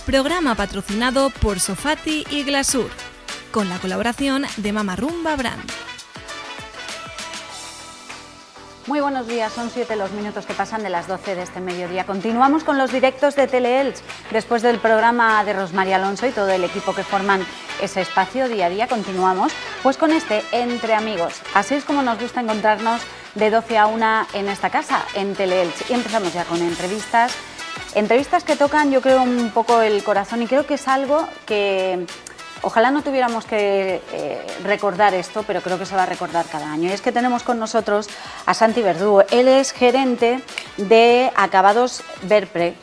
Programa patrocinado por Sofati y Glasur, con la colaboración de Mama Rumba Brand. Muy buenos días, son 7 los minutos que pasan de las 12 de este mediodía. Continuamos con los directos de Teleelch. Después del programa de Rosmaría Alonso y todo el equipo que forman ese espacio día a día, continuamos pues con este Entre Amigos. Así es como nos gusta encontrarnos de 12 a 1 en esta casa, en Teleelch. Y empezamos ya con entrevistas que tocan, yo creo, un poco el corazón, y creo que es algo que ojalá no tuviéramos que recordar esto, pero creo que se va a recordar cada año. Y es que tenemos con nosotros a Santi Verdú. Él es gerente de Acabados Verpe.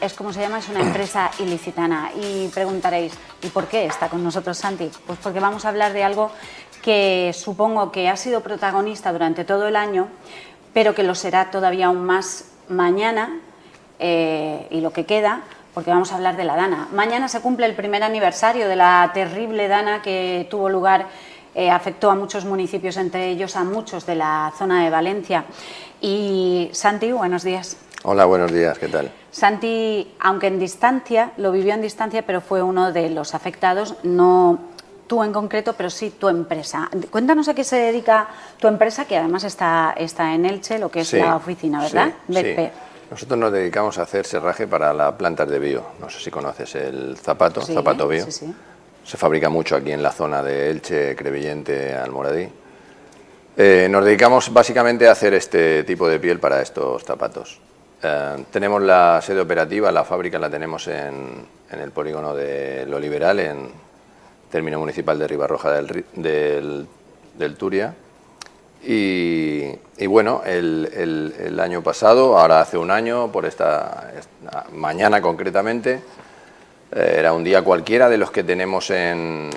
Es como se llama, es una empresa ilicitana. Y preguntaréis, ¿y por qué está con nosotros Santi? Pues porque vamos a hablar de algo que supongo que ha sido protagonista durante todo el año, pero que lo será todavía aún más mañana y lo que queda, porque vamos a hablar de la Dana. Mañana se cumple el primer aniversario de la terrible Dana que tuvo lugar, afectó a muchos municipios, entre ellos a muchos de la zona de Valencia. Y Santi, buenos días. Hola, buenos días, ¿qué tal? Santi, aunque en distancia, lo vivió en distancia, pero fue uno de los afectados, no tú en concreto, pero sí tu empresa. Cuéntanos a qué se dedica tu empresa, que además está en Elche, lo que es la oficina, ¿verdad? Sí. Nosotros nos dedicamos a hacer serraje para las plantas de bio. No sé si conoces el zapato, zapato bio. Sí. Se fabrica mucho aquí en la zona de Elche, Crevillente, Almoradí. Nos dedicamos básicamente a hacer este tipo de piel para estos zapatos. Tenemos la sede operativa, la fábrica la tenemos en el polígono de Lo Liberal, en término municipal de Ribarroja del Turia. Y bueno, el año pasado, ahora hace un año, por esta mañana concretamente, era un día cualquiera de los que tenemos en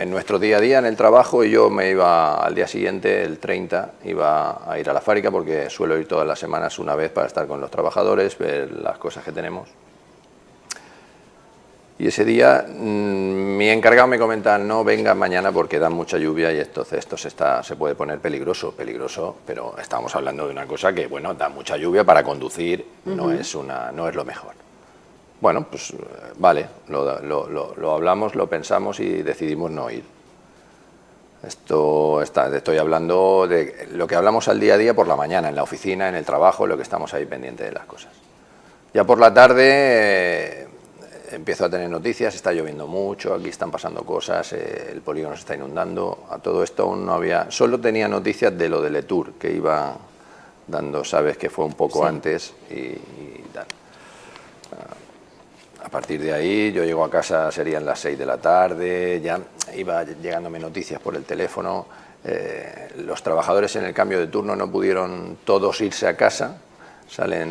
nuestro día a día en el trabajo, y yo me iba al día siguiente, el 30, iba a ir a la fábrica, porque suelo ir todas las semanas una vez para estar con los trabajadores, ver las cosas que tenemos. Y ese día mi encargado me comenta, no venga mañana porque da mucha lluvia y entonces esto se puede poner peligroso, pero estamos hablando de una cosa que, bueno, da mucha lluvia para conducir, no es lo mejor. Bueno, pues vale, lo hablamos, lo pensamos y decidimos no ir. Estoy hablando de lo que hablamos al día a día por la mañana, en la oficina, en el trabajo, lo que estamos ahí pendientes de las cosas. Ya por la tarde empiezo a tener noticias, está lloviendo mucho, aquí están pasando cosas, el polígono se está inundando. A todo esto aún no había, solo tenía noticias de lo de Letour, que iba dando, sabes que fue un poco antes y tal. A partir de ahí yo llego a casa, serían las 6 de la tarde, ya iba llegándome noticias por el teléfono. Los trabajadores en el cambio de turno no pudieron todos irse a casa,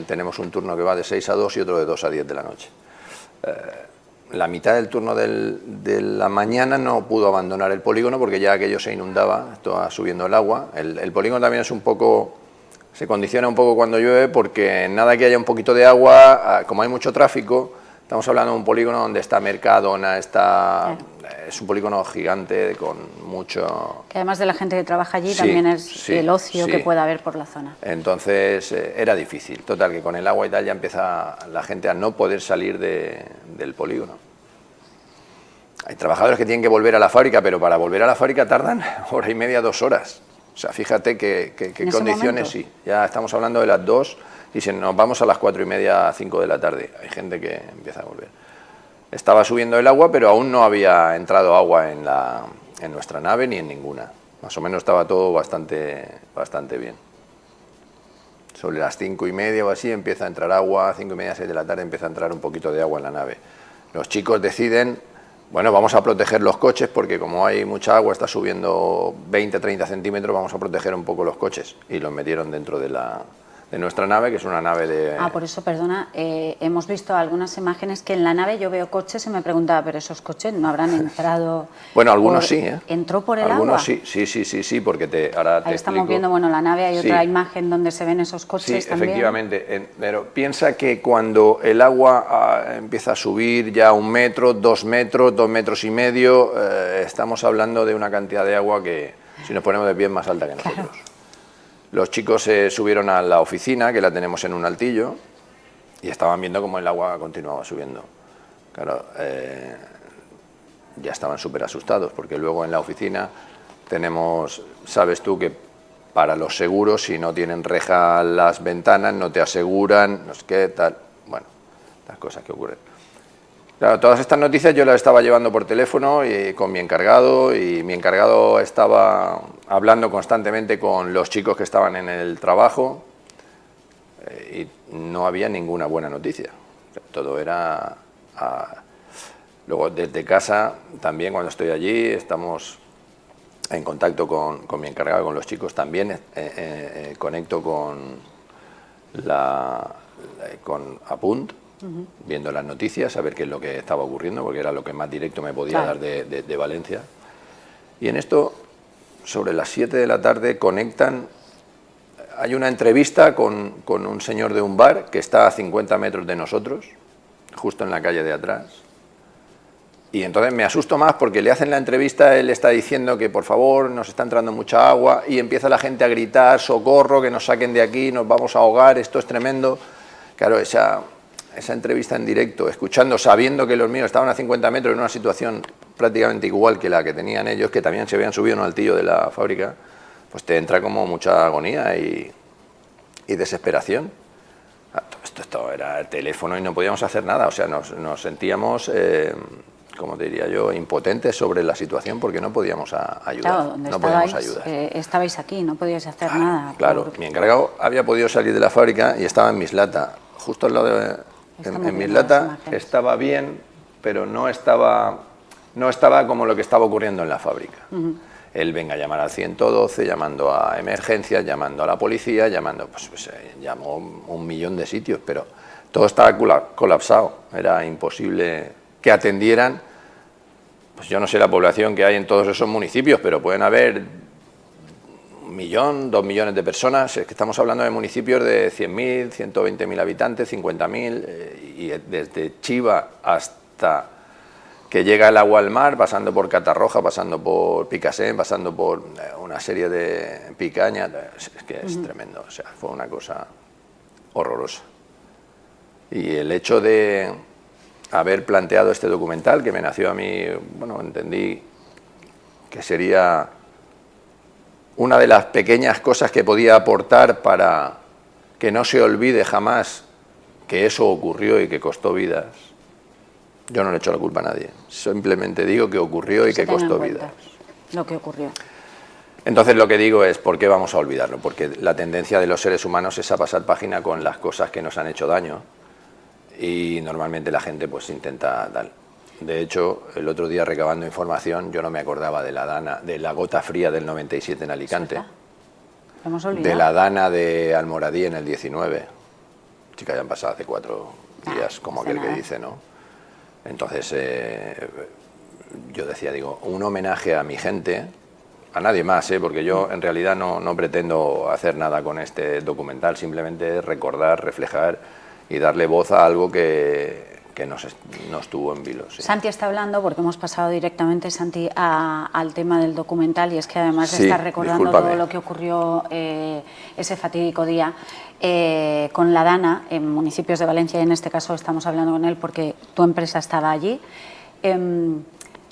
tenemos un turno que va de 6 a 2 y otro de 2 a 10 de la noche. La mitad del turno de la mañana no pudo abandonar el polígono porque ya aquello se inundaba, estaba subiendo el agua. El polígono también es un poco, se condiciona un poco cuando llueve, porque nada que haya un poquito de agua, como hay mucho tráfico, estamos hablando de un polígono donde está Mercadona, es un polígono gigante con mucho... Que además de la gente que trabaja allí, también es el ocio que pueda haber por la zona. Entonces era difícil. Total, que con el agua y tal ya empieza la gente a no poder salir del polígono. Hay trabajadores que tienen que volver a la fábrica, pero para volver a la fábrica tardan 1:30, 2 horas. O sea, fíjate qué condiciones, sí. Ya estamos hablando de las 2 y si nos vamos a las 4:30, 5 de la tarde. Hay gente que empieza a volver. Estaba subiendo el agua, pero aún no había entrado agua en nuestra nave ni en ninguna. Más o menos estaba todo bastante bien. Sobre las 5:30 o así empieza a entrar agua, 5:30, 6 de la tarde empieza a entrar un poquito de agua en la nave. Los chicos deciden, bueno, vamos a proteger los coches porque como hay mucha agua, está subiendo 20, 30 centímetros, vamos a proteger un poco los coches. Y los metieron dentro de nuestra nave, que es una nave de... por eso, perdona, hemos visto algunas imágenes que en la nave yo veo coches y me preguntaba, pero esos coches no habrán entrado... Bueno, algunos sí, ¿eh? ¿Entró por el algunos agua? Sí, porque ahora te estamos explico. Viendo, bueno, la nave, hay otra imagen donde se ven esos coches también. Sí, efectivamente, pero piensa que cuando el agua empieza a subir ya 1 metro, 2 metros, 2,5 metros, estamos hablando de una cantidad de agua que, si nos ponemos de pie, es más alta que nosotros. Claro. Los chicos se subieron a la oficina, que la tenemos en un altillo, y estaban viendo cómo el agua continuaba subiendo. Claro, ya estaban súper asustados, porque luego en la oficina tenemos, sabes tú que para los seguros, si no tienen reja las ventanas, no te aseguran, no sé qué, tal, bueno, las cosas que ocurren. Claro, todas estas noticias yo las estaba llevando por teléfono y con mi encargado, y mi encargado estaba hablando constantemente con los chicos que estaban en el trabajo, y no había ninguna buena noticia. Todo era... Luego desde casa también, cuando estoy allí, estamos en contacto con mi encargado, con los chicos también, conecto con Apunt, viendo las noticias, a ver qué es lo que estaba ocurriendo, porque era lo que más directo me podía dar de Valencia. Y en esto, sobre las 7 de la tarde, conectan, hay una entrevista con un señor de un bar que está a 50 metros de nosotros, justo en la calle de atrás. Y entonces me asusto más porque le hacen la entrevista, él está diciendo que por favor nos está entrando mucha agua, y empieza la gente a gritar, socorro, que nos saquen de aquí, nos vamos a ahogar, esto es tremendo. Claro, esa entrevista en directo, escuchando, sabiendo que los míos estaban a 50 metros en una situación prácticamente igual que la que tenían ellos, que también se habían subido en un altillo de la fábrica, pues te entra como mucha agonía y desesperación. Esto era el teléfono y no podíamos hacer nada, o sea, nos sentíamos... como diría yo, impotentes sobre la situación, porque no podíamos ayudar. Claro, donde no podíamos ayudar. Estabais aquí, no podíais hacer nada. Claro, mi encargado había podido salir de la fábrica y estaba en Mislata. Justo al lado en Mislata estaba bien, pero no estaba como lo que estaba ocurriendo en la fábrica. Él venga a llamar al 112, llamando a emergencias, llamando a la policía, llamando, llamó un millón de sitios, pero todo estaba colapsado. Era imposible que atendieran. Pues yo no sé la población que hay en todos esos municipios, pero pueden haber 1 millón, 2 millones de personas. Es que estamos hablando de municipios de 100.000, 120.000 habitantes, 50.000, y desde Chiva hasta que llega el agua al mar, pasando por Catarroja, pasando por Picassent, pasando por una serie de Picaña. Es que es tremendo, o sea, fue una cosa horrorosa. Y el hecho de haber planteado este documental, que me nació a mí, bueno, entendí que sería una de las pequeñas cosas que podía aportar para que no se olvide jamás que eso ocurrió y que costó vidas. Yo no le echo la culpa a nadie, simplemente digo que ocurrió y que costó vidas. Lo que ocurrió. Entonces lo que digo es, ¿por qué vamos a olvidarlo? Porque la tendencia de los seres humanos es a pasar página con las cosas que nos han hecho daño, y normalmente la gente pues intenta tal. De hecho, el otro día, recabando información, yo no me acordaba de la gota fría del 97 en Alicante, de la Dana de Almoradí en el 19, chica, ya han pasado hace 4 días, como aquel que dice, ¿no? Entonces yo decía, digo, un homenaje a mi gente, a nadie más, porque yo en realidad no pretendo hacer nada con este documental, simplemente recordar, reflejar y darle voz a algo que no estuvo en vilo. Sí. Santi está hablando, porque hemos pasado directamente, Santi, al tema del documental, y es que además de estar recordando todo lo que ocurrió ese fatídico día con la Dana en municipios de Valencia, y en este caso estamos hablando con él porque tu empresa estaba allí,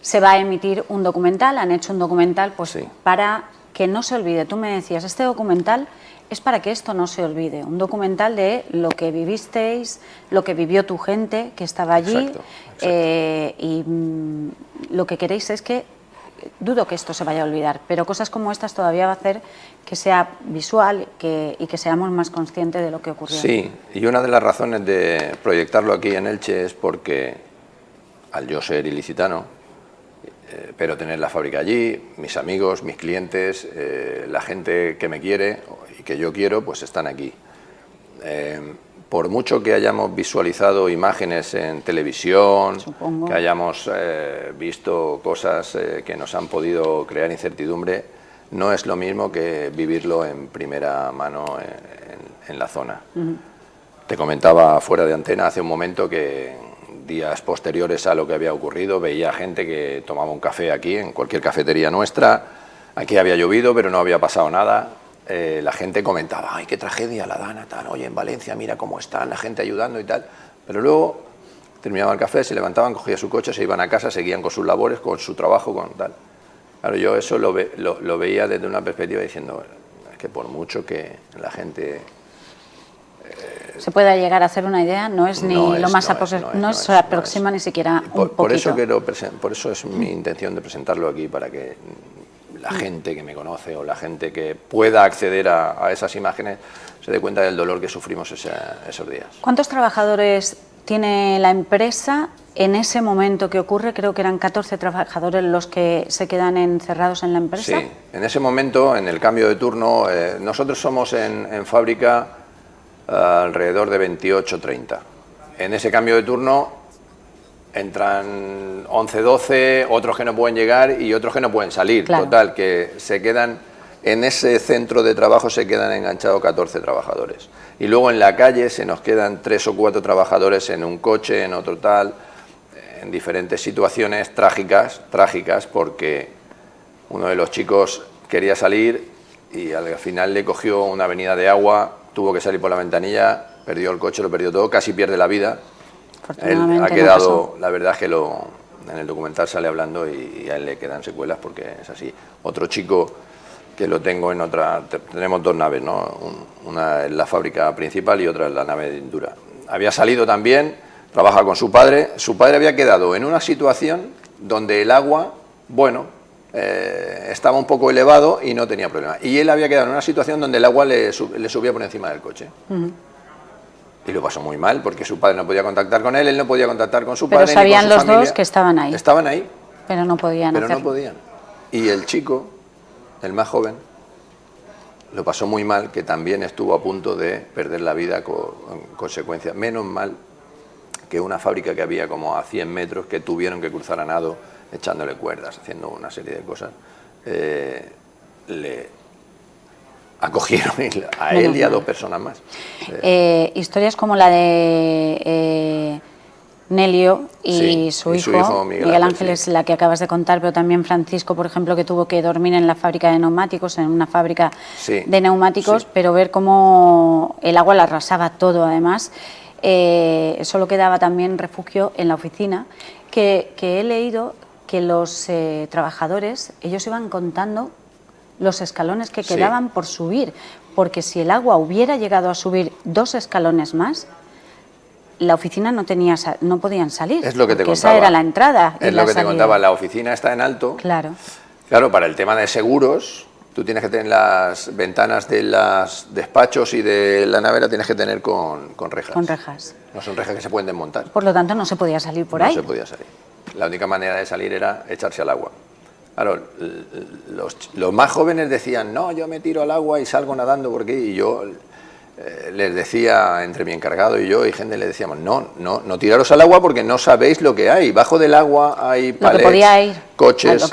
se va a emitir un documental, han hecho un documental pues para que no se olvide. Tú me decías, este documental es para que esto no se olvide, un documental de lo que vivisteis, lo que vivió tu gente que estaba allí. Exacto, exacto. Y lo que queréis es que, dudo que esto se vaya a olvidar, pero cosas como estas todavía va a hacer que sea visual y que seamos más conscientes de lo que ocurrió. Sí, y una de las razones de proyectarlo aquí en Elche es porque, al yo ser ilicitano, pero tener la fábrica allí, mis amigos, mis clientes, la gente que me quiere y que yo quiero, pues están aquí. Por mucho que hayamos visualizado imágenes en televisión, supongo, que hayamos visto cosas que nos han podido crear incertidumbre, no es lo mismo que vivirlo en primera mano en la zona. Te comentaba fuera de antena hace un momento que días posteriores a lo que había ocurrido veía gente que tomaba un café aquí, en cualquier cafetería nuestra. Aquí había llovido, pero no había pasado nada. la gente comentaba, ¡ay, qué tragedia la Dana! Tal, oye, en Valencia, mira cómo están, la gente ayudando y tal. Pero luego terminaban el café, se levantaban, cogían su coche, se iban a casa, seguían con sus labores, con su trabajo, con tal. Claro, yo eso lo veía desde una perspectiva diciendo, es que por mucho que la gente... se pueda llegar a hacer una idea, no es ni lo más no se aproxima ni siquiera un poquito. Por eso es mi intención de presentarlo aquí, para que la gente que me conoce o la gente que pueda acceder a esas imágenes se dé cuenta del dolor que sufrimos esos días. ¿Cuántos trabajadores tiene la empresa en ese momento que ocurre? Creo que eran 14 trabajadores los que se quedan encerrados en la empresa. Sí, en ese momento, en el cambio de turno, nosotros somos en fábrica alrededor de 28-30. En ese cambio de turno entran 11-12, otros que no pueden llegar y otros que no pueden salir. Claro. Total, que se quedan en ese centro de trabajo, se quedan enganchados 14 trabajadores. Y luego en la calle se nos quedan 3 o 4 trabajadores en un coche, en otro tal, en diferentes situaciones trágicas, porque uno de los chicos quería salir y al final le cogió una avenida de agua, tuvo que salir por la ventanilla, perdió el coche, lo perdió todo, casi pierde la vida. Él ha quedado, la verdad es que en el documental sale hablando y a él le quedan secuelas porque es así. Otro chico que lo tengo en otra, tenemos 2 naves, ¿no? Una en la fábrica principal y otra en la nave de Indura. Había salido también, trabaja con su padre había quedado en una situación donde el agua, bueno, estaba un poco elevado y no tenía problema. Y él había quedado en una situación donde el agua le subía por encima del coche. Y lo pasó muy mal porque su padre no podía contactar con él no podía contactar con su padre. Pero sabían los dos que estaban ahí. Estaban ahí. Pero no podían hacerlo. No podían. Y el chico, el más joven, lo pasó muy mal, que también estuvo a punto de perder la vida con consecuencias. Menos mal que una fábrica que había como a 100 metros, que tuvieron que cruzar a nado, echándole cuerdas, haciendo una serie de cosas, le acogieron a él y a 2 personas más. Historias como la de Nelio y su hijo Miguel Ángel, es la que acabas de contar, pero también Francisco, por ejemplo, que tuvo que dormir en la fábrica de neumáticos, en una fábrica de neumáticos, pero ver cómo el agua le arrasaba todo, además. Solo quedaba también refugio en la oficina, que he leído que los trabajadores, ellos iban contando los escalones que quedaban por subir, porque si el agua hubiera llegado a subir 2 escalones más, la oficina no podían salir. Es lo que te contaba. Esa era la entrada. Es lo que te contaba, la oficina está en alto. Claro. Claro, para el tema de seguros, tú tienes que tener las ventanas de los despachos y de la nevera, tienes que tener con rejas. Con rejas. No son rejas que se pueden desmontar. Por lo tanto, no se podía salir por ahí. No se podía salir. La única manera de salir era echarse al agua. Claro, los más jóvenes decían, no, yo me tiro al agua y salgo nadando porque... Y yo les decía, entre mi encargado y yo, y gente le decíamos, no tiraros al agua porque no sabéis lo que hay. Bajo del agua hay palets, coches,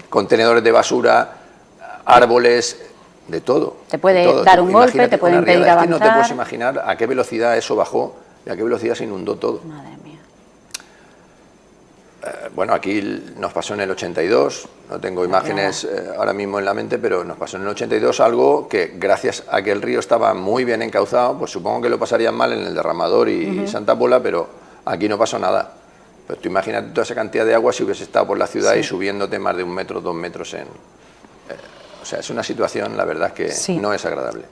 contenedores de basura, árboles, de todo. Te puede dar un golpe, te puede impedir avanzar. Es que no te puedes imaginar a qué velocidad eso bajó y a qué velocidad se inundó todo. Madre mía. Bueno, aquí nos pasó en el 82, no tengo imágenes ahora mismo en la mente, pero nos pasó en el 82 algo que gracias a que el río estaba muy bien encauzado, pues supongo que lo pasarían mal en el derramador y Santa Pola, pero aquí no pasó nada. Pero tú imagínate toda esa cantidad de agua si hubiese estado por la ciudad y subiéndote más de 1 metro, 2 metros en... o sea, es una situación, la verdad, que no es agradable.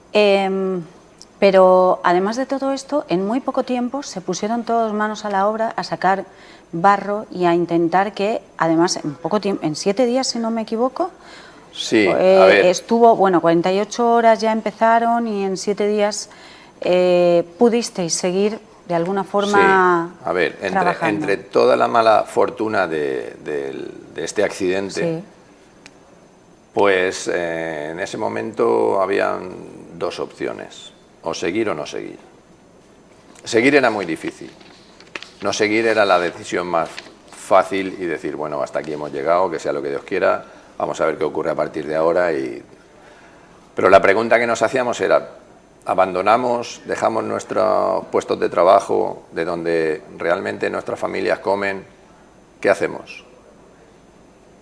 Pero además de todo esto, en muy poco tiempo se pusieron todos manos a la obra a sacar barro y a intentar que, además, en poco tiempo, en 7 días, si no me equivoco, estuvo, 48 horas ya empezaron y en 7 días pudisteis seguir de alguna forma entre toda la mala fortuna de este accidente, pues en ese momento habían 2 opciones, o seguir o no seguir. Seguir era muy difícil. No seguir era la decisión más fácil y decir, bueno, hasta aquí hemos llegado, que sea lo que Dios quiera, vamos a ver qué ocurre a partir de ahora. Pero la pregunta que nos hacíamos era, ¿abandonamos, dejamos nuestros puestos de trabajo, de donde realmente nuestras familias comen? ¿Qué hacemos?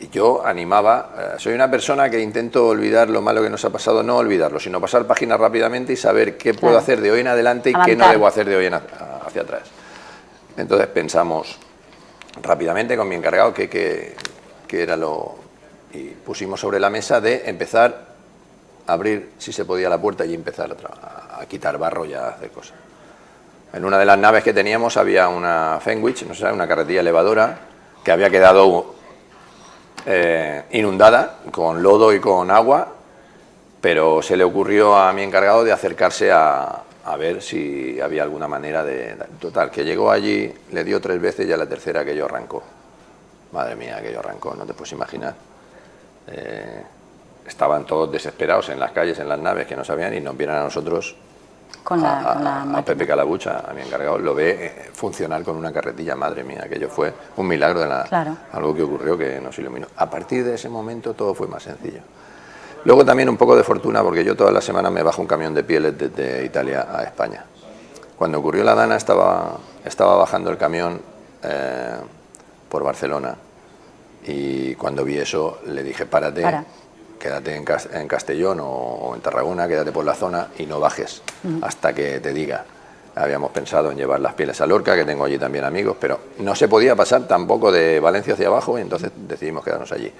yo animaba, soy una persona que intento olvidar lo malo que nos ha pasado, no olvidarlo, sino pasar páginas rápidamente y saber qué puedo hacer de hoy en adelante y qué no debo hacer de hoy hacia atrás. Entonces pensamos rápidamente con mi encargado que era lo... y pusimos sobre la mesa de empezar a abrir, si se podía, la puerta y empezar a quitar barro y a hacer cosas. En una de las naves que teníamos había una Fenwich, no sé, una carretilla elevadora que había quedado inundada con lodo y con agua, pero se le ocurrió a mi encargado de acercarse a ver si había alguna manera de... Total, que llegó allí, le dio 3 veces y a la tercera aquello arrancó. Madre mía, aquello arrancó, no te puedes imaginar. Estaban todos desesperados en las calles, en las naves, que no sabían, y nos vieron a nosotros, a Pepe Calabucha, a mi encargado, lo ve funcionar con una carretilla. Madre mía, aquello fue un milagro, algo que ocurrió que nos iluminó. A partir de ese momento todo fue más sencillo. Luego también un poco de fortuna, porque yo todas las semanas me bajo un camión de pieles desde Italia a España. Cuando ocurrió la Dana estaba bajando el camión por Barcelona, y cuando vi eso le dije: párate, quédate en Castellón o en Tarragona, quédate por la zona y no bajes hasta que te diga. Habíamos pensado en llevar las pieles a Lorca, que tengo allí también amigos, pero no se podía pasar tampoco de Valencia hacia abajo, y entonces decidimos quedarnos allí.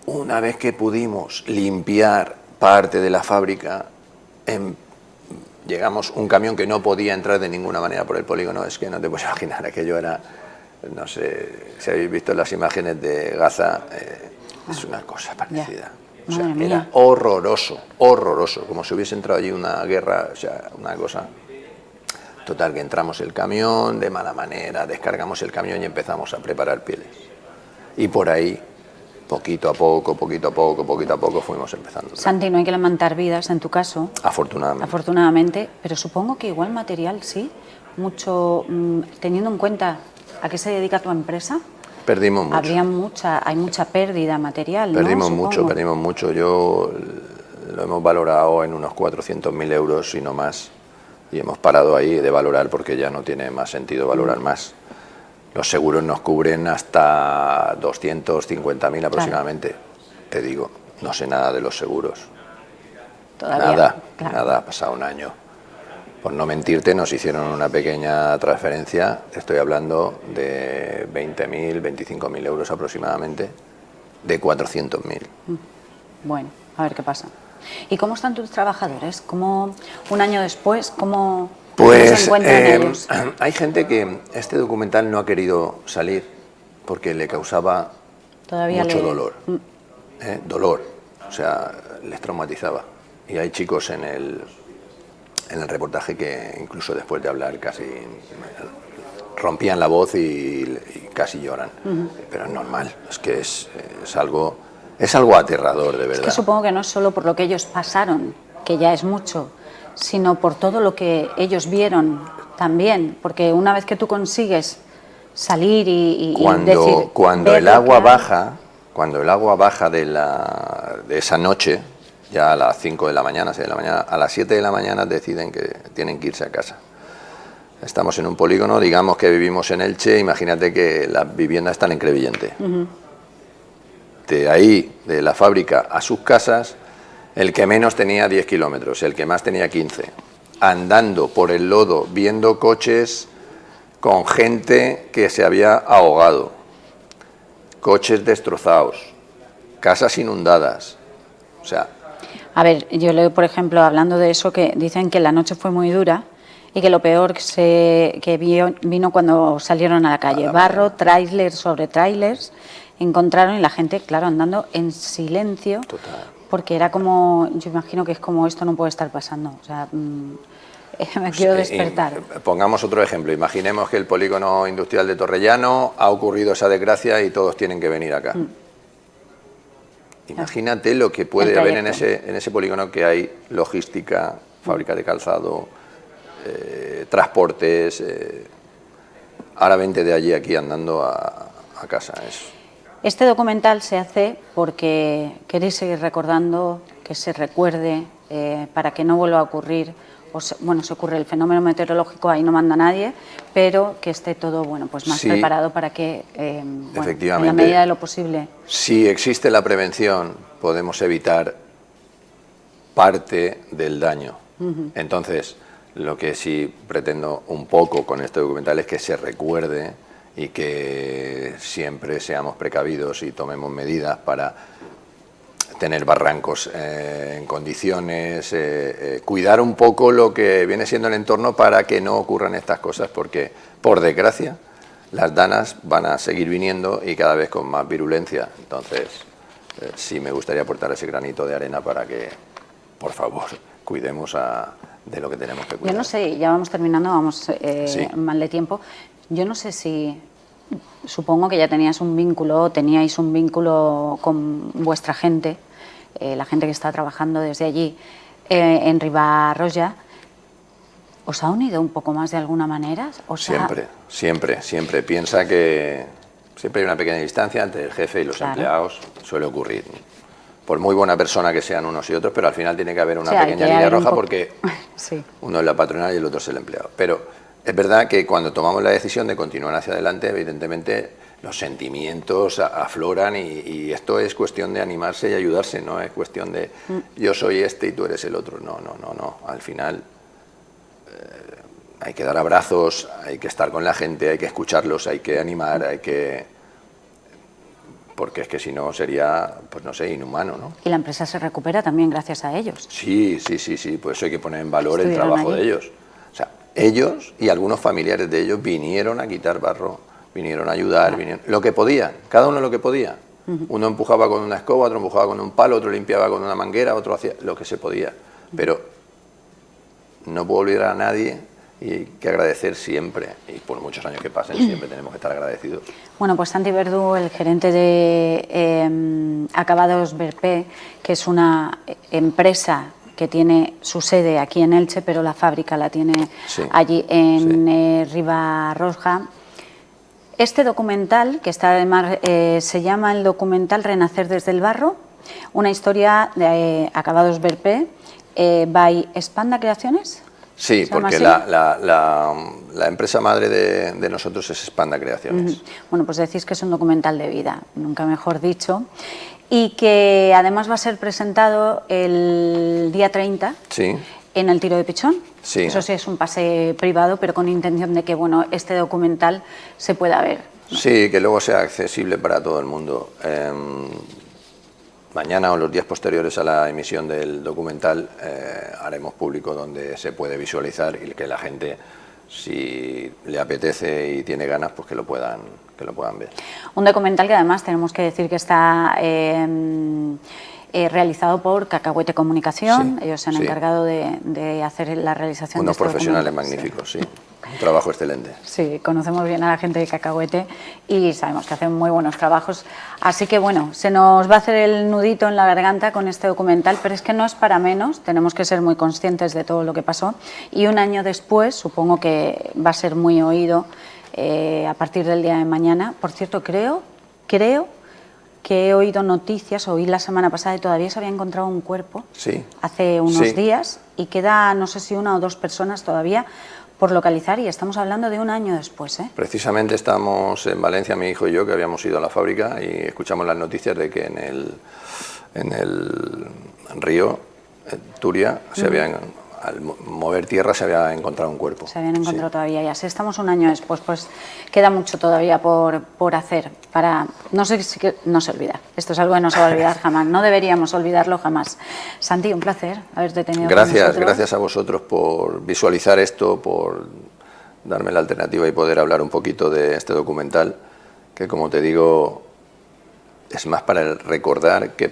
Una vez que pudimos limpiar parte de la fábrica, llegamos un camión que no podía entrar de ninguna manera por el polígono. Es que no te puedes imaginar, aquello era, no sé si habéis visto las imágenes de Gaza, es una cosa parecida. O sea, era horroroso, horroroso, como si hubiese entrado allí una guerra, o sea, una cosa. Total, que entramos el camión de mala manera, descargamos el camión y empezamos a preparar pieles. Y por ahí, poquito a poco fuimos empezando. Santi, no hay que lamentar vidas en tu caso. Afortunadamente, pero supongo que igual material sí, mucho, teniendo en cuenta a qué se dedica tu empresa. Perdimos mucho. Hay mucha pérdida material, perdimos ¿no? mucho. Yo lo hemos valorado en unos 400.000 euros y no más. Y hemos parado ahí de valorar porque ya no tiene más sentido valorar más. Los seguros nos cubren hasta 250.000 aproximadamente. Te digo, no sé nada de los seguros. Todavía, nada, ha pasado un año. Por no mentirte, nos hicieron una pequeña transferencia, te estoy hablando de 20.000, 25.000 euros aproximadamente, de 400.000. Bueno, a ver qué pasa. ¿Y cómo están tus trabajadores? ¿Cómo, un año después, cómo se encuentran ellos? Hay gente que este documental no ha querido salir porque le causaba mucho dolor. Dolor, o sea, les traumatizaba. Y hay chicos en el reportaje que incluso después de hablar casi rompían la voz y casi lloran. Pero es normal, es que es algo aterrador, de verdad. Es que supongo que no es solo por lo que ellos pasaron, que ya es mucho, sino por todo lo que ellos vieron también, porque una vez que tú consigues salir y decir... Cuando el agua baja de esa noche, ya a las 5 de la mañana, 6 de la mañana, a las 7 de la mañana deciden que tienen que irse a casa. Estamos en un polígono, digamos que vivimos en Elche, imagínate que las viviendas están en Crevillente. De ahí, de la fábrica a sus casas, el que menos tenía 10 kilómetros, el que más tenía 15. Andando por el lodo, viendo coches con gente que se había ahogado, coches destrozados, casas inundadas, o sea... A ver, yo leo, por ejemplo, hablando de eso, que dicen que la noche fue muy dura y que lo peor que vino cuando salieron a la calle. Barro, tráilers sobre tráilers, encontraron y la gente, claro, andando en silencio. Total. Porque era como, yo imagino que es como esto no puede estar pasando. O sea, me quiero despertar. Pongamos otro ejemplo. Imaginemos que el polígono industrial de Torrellano ha ocurrido esa desgracia y todos tienen que venir acá. Imagínate lo que puede haber en ese polígono, que hay logística, fábrica de calzado, transportes. Ahora vente de allí aquí andando a casa. Este documental se hace porque queréis seguir recordando, que se recuerde, para que no vuelva a ocurrir pues, bueno, se ocurre el fenómeno meteorológico, ahí no manda nadie, pero que esté todo, bueno, pues más preparado para que, bueno, en la medida de lo posible. Si existe la prevención, podemos evitar parte del daño. Entonces, lo que sí pretendo un poco con este documental es que se recuerde y que siempre seamos precavidos y tomemos medidas para tener barrancos en condiciones, cuidar un poco lo que viene siendo el entorno para que no ocurran estas cosas, porque, por desgracia, las danas van a seguir viniendo y cada vez con más virulencia. Entonces, sí me gustaría aportar ese granito de arena para que, por favor, cuidemos de lo que tenemos que cuidar. Yo no sé, ya vamos terminando, vamos Sí. mal de tiempo. Yo no sé si, supongo que ya teníais un vínculo con vuestra gente, la gente que está trabajando desde allí en Riba-roja. ¿Os ha unido un poco más de alguna manera? Siempre. Piensa que siempre hay una pequeña distancia entre el jefe y los empleados, suele ocurrir. Por muy buena persona que sean unos y otros, pero al final tiene que haber una pequeña línea roja porque uno es la patronal y el otro es el empleado. Pero es verdad que cuando tomamos la decisión de continuar hacia adelante, evidentemente los sentimientos afloran y esto es cuestión de animarse y ayudarse, no es cuestión de yo soy este y tú eres el otro. No. Al final hay que dar abrazos, hay que estar con la gente, hay que escucharlos, hay que animar, porque es que si no sería, pues no sé, inhumano, ¿no? Y la empresa se recupera también gracias a ellos. Sí, por eso hay que poner en valor el trabajo de ellos. O sea, ellos y algunos familiares de ellos vinieron a quitar barro, vinieron a ayudar, lo que podían, cada uno lo que podía. Uno empujaba con una escoba, otro empujaba con un palo, otro limpiaba con una manguera, otro hacía lo que se podía. Pero no puedo olvidar a nadie y hay que agradecer siempre, y por muchos años que pasen, siempre tenemos que estar agradecidos. Bueno, pues Santi Verdú, el gerente de Acabados Berpé, que es una empresa que tiene su sede aquí en Elche, pero la fábrica la tiene allí en Riba-roja. Este documental, que está además, se llama el documental Renacer desde el barro, una historia de Acabados Berpé, by Espanda Creaciones. Sí, porque la empresa madre de nosotros es Espanda Creaciones. Bueno, pues decís que es un documental de vida, nunca mejor dicho, y que además va a ser presentado el día 30 en el Tiro de Pichón. Sí. Eso sí es un pase privado, pero con intención de que este documental se pueda ver, ¿no? Sí, que luego sea accesible para todo el mundo. Mañana o los días posteriores a la emisión del documental haremos público donde se puede visualizar y que la gente, si le apetece y tiene ganas, pues que lo puedan ver. Un documental que además tenemos que decir que está realizado por Cacahuete Comunicación. Ellos se han encargado de hacer la realización de este profesionales magníficos, un trabajo excelente. Sí, conocemos bien a la gente de Cacahuete y sabemos que hacen muy buenos trabajos. Así que bueno, se nos va a hacer el nudito en la garganta con este documental, pero es que no es para menos, tenemos que ser muy conscientes de todo lo que pasó y un año después supongo que va a ser muy oído a partir del día de mañana. Por cierto, creo que he oído noticias, oí la semana pasada y todavía se había encontrado un cuerpo hace unos días y queda, no sé si 1 o 2 personas todavía por localizar y estamos hablando de un año después. Precisamente estamos en Valencia, mi hijo y yo, que habíamos ido a la fábrica y escuchamos las noticias de que en el río Turia al mover tierra se había encontrado un cuerpo. Se habían encontrado todavía y así estamos un año después, pues queda mucho todavía por hacer para, no se olvida, esto es algo que no se va a olvidar jamás, no deberíamos olvidarlo jamás. Santi, un placer haberte tenido con nosotros. Gracias a vosotros por visualizar esto, por darme la alternativa y poder hablar un poquito de este documental, que como te digo, es más para recordar que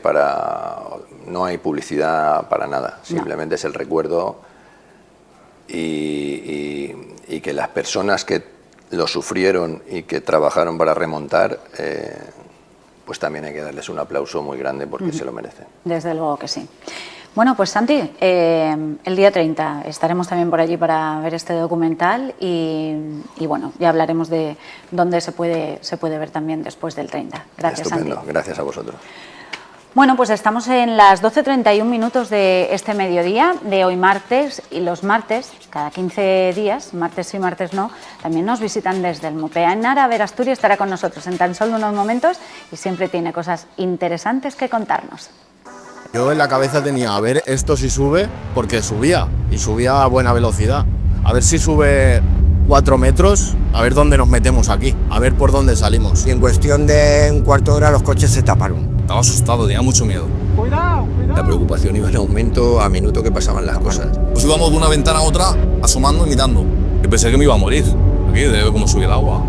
no hay publicidad para nada, simplemente es el recuerdo y que las personas que lo sufrieron y que trabajaron para remontar, pues también hay que darles un aplauso muy grande porque se lo merecen. Desde luego que sí. Bueno, pues Santi, el día 30 estaremos también por allí para ver este documental y bueno, ya hablaremos de dónde se puede ver también después del 30. Gracias, Estupendo. Santi. Gracias a vosotros. Bueno, pues estamos en las 12:31 minutos de este mediodía, de hoy martes, y los martes, cada 15 días, martes sí, martes no, también nos visitan desde el MUPEA. Ainara Verasturi estará con nosotros en tan solo unos momentos y siempre tiene cosas interesantes que contarnos. Yo en la cabeza tenía, a ver esto si sube, porque subía, y subía a buena velocidad. A ver si sube 4 metros, a ver dónde nos metemos aquí, a ver por dónde salimos. Y en cuestión de un cuarto de hora los coches se taparon. Estaba asustado, tenía mucho miedo. La preocupación iba en aumento a minuto que pasaban las cosas. Pues íbamos de una ventana a otra, asomando y mirando. Yo pensé que me iba a morir, aquí de ver cómo subía el agua.